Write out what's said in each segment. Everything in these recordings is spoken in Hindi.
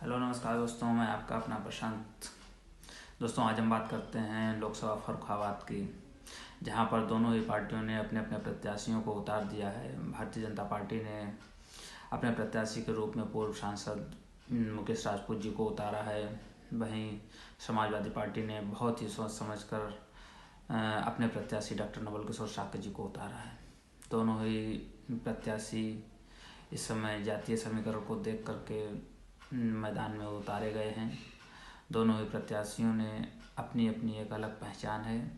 हेलो नमस्कार दोस्तों, मैं आपका अपना प्रशांत। दोस्तों, आज हम बात करते हैं लोकसभा फर्रुखाबाद की, जहां पर दोनों ही पार्टियों ने अपने अपने प्रत्याशियों को उतार दिया है। भारतीय जनता पार्टी ने अपने प्रत्याशी के रूप में पूर्व सांसद मुकेश राजपूत जी को उतारा है। वहीं समाजवादी पार्टी ने बहुत ही सोच समझकर अपने प्रत्याशी डॉक्टर नवल किशोर शाक्य जी को उतारा है। दोनों ही प्रत्याशी इस समय जातीय समीकरण को देख करके मैदान में उतारे गए हैं। दोनों ही प्रत्याशियों ने अपनी अपनी एक अलग पहचान है,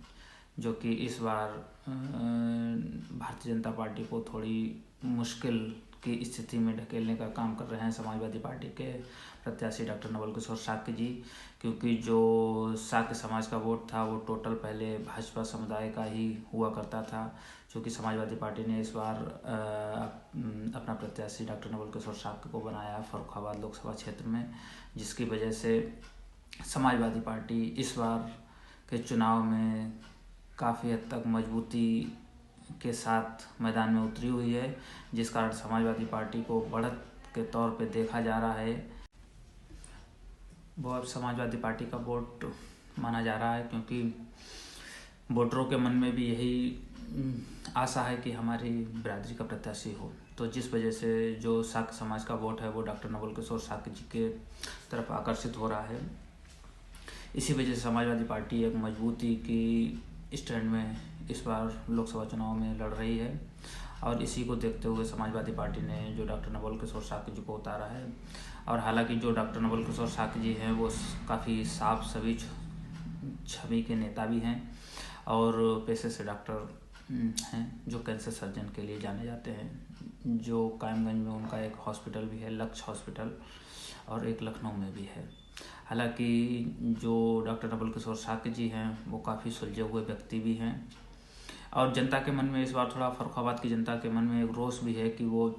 जो कि इस बार भारतीय जनता पार्टी को थोड़ी मुश्किल की स्थिति में ढकेलने का काम कर रहे हैं समाजवादी पार्टी के प्रत्याशी डॉक्टर नवल किशोर शाक्य जी। क्योंकि जो शाक्य समाज का वोट था वो टोटल पहले भाजपा समुदाय का ही हुआ करता था, क्योंकि समाजवादी पार्टी ने इस बार अपना प्रत्याशी डॉक्टर नवल किशोर शाक्य को बनाया फर्रुखाबाद लोकसभा क्षेत्र में, जिसकी वजह से समाजवादी पार्टी इस बार के चुनाव में काफ़ी हद तक मजबूती के साथ मैदान में उतरी हुई है, जिस कारण समाजवादी पार्टी को बढ़त के तौर पे देखा जा रहा है। वो अब समाजवादी पार्टी का वोट माना जा रहा है, क्योंकि वोटरों के मन में भी यही आशा है कि हमारी बिरादरी का प्रत्याशी हो। तो जिस वजह से जो शाक्य समाज का वोट है वो डॉक्टर नवल किशोर शाक्य जी के तरफ आकर्षित हो रहा है। इसी वजह से समाजवादी पार्टी एक मजबूती की स्टैंड में इस बार लोकसभा चुनाव में लड़ रही है, और इसी को देखते हुए समाजवादी पार्टी ने जो डॉक्टर नवल किशोर शाक्य जी को उतारा है। और हालांकि जो डॉक्टर नवल किशोर शाक्य जी हैं वो काफ़ी साफ सभी छवि के नेता भी हैं, और पेशे से डॉक्टर हैं जो कैंसर सर्जन के लिए जाने जाते हैं। जो कायमगंज में उनका एक हॉस्पिटल भी है, लक्ष्य हॉस्पिटल, और एक लखनऊ में भी है। हालांकि जो डॉक्टर नवल किशोर शाक्य जी हैं वो काफ़ी सुलझे हुए व्यक्ति भी हैं, और जनता के मन में इस बार थोड़ा फर्रुखाबाद की जनता के मन में एक रोष भी है कि वो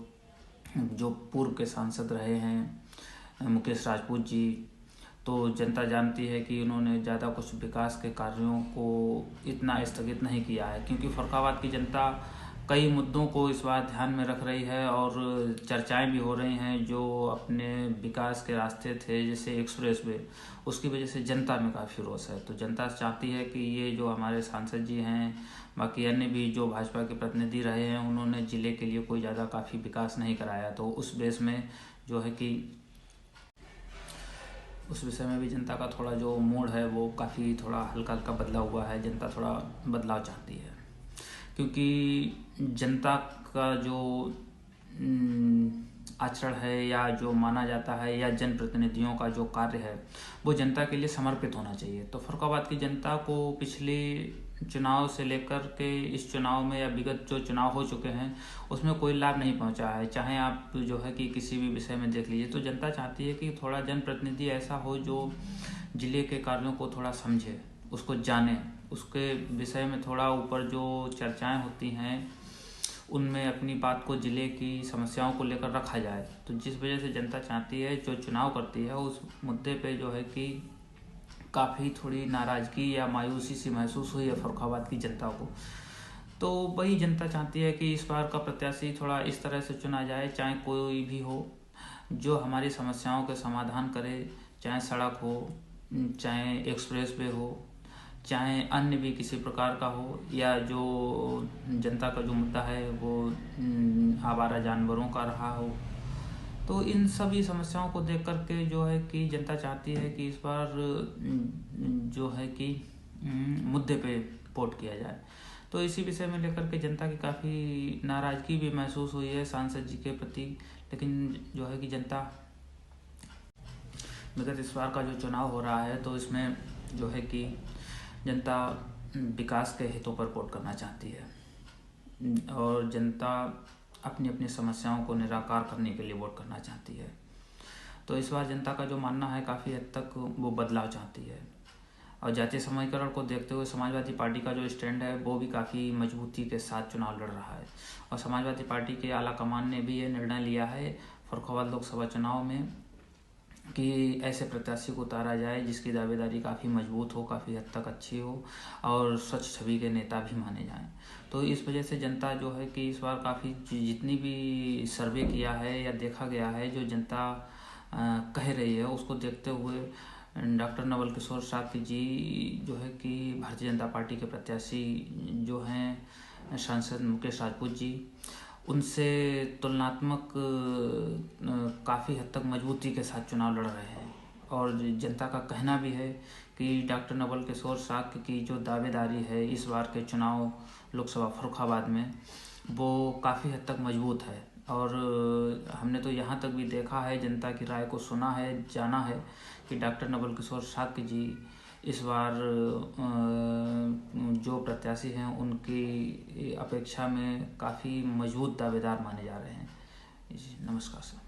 जो पूर्व के सांसद रहे हैं मुकेश राजपूत जी, तो जनता जानती है कि उन्होंने ज़्यादा कुछ विकास के कार्यों को इतना स्थगित नहीं किया है, क्योंकि फर्रुखाबाद की जनता कई मुद्दों को इस बार ध्यान में रख रही है, और चर्चाएं भी हो रही हैं जो अपने विकास के रास्ते थे, जैसे एक्सप्रेस वे, उसकी वजह से जनता में काफ़ी रोष है। तो जनता चाहती है कि ये जो हमारे सांसद जी हैं, बाकी अन्य भी जो भाजपा के प्रतिनिधि रहे हैं, उन्होंने ज़िले के लिए कोई ज़्यादा काफ़ी विकास नहीं कराया। तो उस बेस में जो है कि उस विषय में भी जनता का थोड़ा जो मूड है वो काफ़ी थोड़ा हल्का हल्का बदला हुआ है। जनता थोड़ा बदलाव चाहती है, क्योंकि जनता का जो आचरण है या जो माना जाता है या जनप्रतिनिधियों का जो कार्य है वो जनता के लिए समर्पित होना चाहिए। तो फर्रुखाबाद की जनता को पिछले चुनाव से लेकर के इस चुनाव में या विगत जो चुनाव हो चुके हैं उसमें कोई लाभ नहीं पहुंचा है। चाहे आप जो है कि किसी भी विषय में देख लीजिए, तो जनता चाहती है कि थोड़ा जनप्रतिनिधि ऐसा हो जो जिले के कार्यों को थोड़ा समझे, उसको जाने, उसके विषय में थोड़ा ऊपर जो चर्चाएं होती हैं उनमें अपनी बात को जिले की समस्याओं को लेकर रखा जाए। तो जिस वजह से जनता चाहती है, जो चुनाव करती है, उस मुद्दे पे जो है कि काफ़ी थोड़ी नाराज़गी या मायूसी सी महसूस हुई है फर्रुखाबाद की जनता को। तो वही जनता चाहती है कि इस बार का प्रत्याशी थोड़ा इस तरह से चुना जाए, चाहे कोई भी हो, जो हमारी समस्याओं के समाधान करे, चाहे सड़क हो, चाहे एक्सप्रेस वे हो, चाहे अन्य भी किसी प्रकार का हो, या जो जनता का जो मुद्दा है वो आवारा जानवरों का रहा हो। तो इन सभी समस्याओं को देख करके जो है कि जनता चाहती है कि इस बार जो है कि मुद्दे पे वोट किया जाए। तो इसी विषय में लेकर के जनता की काफ़ी नाराज़गी भी महसूस हुई है सांसद जी के प्रति। लेकिन जो है कि जनता विगत इस बार का जो चुनाव हो रहा है तो इसमें जो है कि जनता विकास के हितों पर वोट करना चाहती है, और जनता अपनी अपनी समस्याओं को निराकार करने के लिए वोट करना चाहती है। तो इस बार जनता का जो मानना है काफ़ी हद तक वो बदलाव चाहती है, और जातीय समीकरण को देखते हुए समाजवादी पार्टी का जो स्टैंड है वो भी काफ़ी मजबूती के साथ चुनाव लड़ रहा है। और समाजवादी पार्टी के आला कमान ने भी ये निर्णय लिया है फर्रुखाबाद लोकसभा चुनाव में कि ऐसे प्रत्याशी को उतारा जाए जिसकी दावेदारी काफ़ी मजबूत हो, काफ़ी हद तक अच्छी हो, और स्वच्छ छवि के नेता भी माने जाएं। तो इस वजह से जनता जो है कि इस बार काफ़ी जितनी भी सर्वे किया है या देखा गया है, जो जनता कह रही है, उसको देखते हुए डॉक्टर नवल किशोर शाक्य जी जो है कि भारतीय जनता पार्टी के प्रत्याशी जो हैं सांसद मुकेश राजपूत जी, उनसे तुलनात्मक काफ़ी हद तक मजबूती के साथ चुनाव लड़ रहे हैं। और जनता का कहना भी है कि डॉक्टर नवल किशोर शाक्य की जो दावेदारी है इस बार के चुनाव लोकसभा फर्रुखाबाद में, वो काफ़ी हद तक मजबूत है। और हमने तो यहाँ तक भी देखा है, जनता की राय को सुना है, जाना है कि डॉक्टर नवल किशोर शाक्य जी इस बार जो प्रत्याशी हैं उनकी अपेक्षा में काफ़ी मजबूत दावेदार माने जा रहे हैं। जी नमस्कार सर।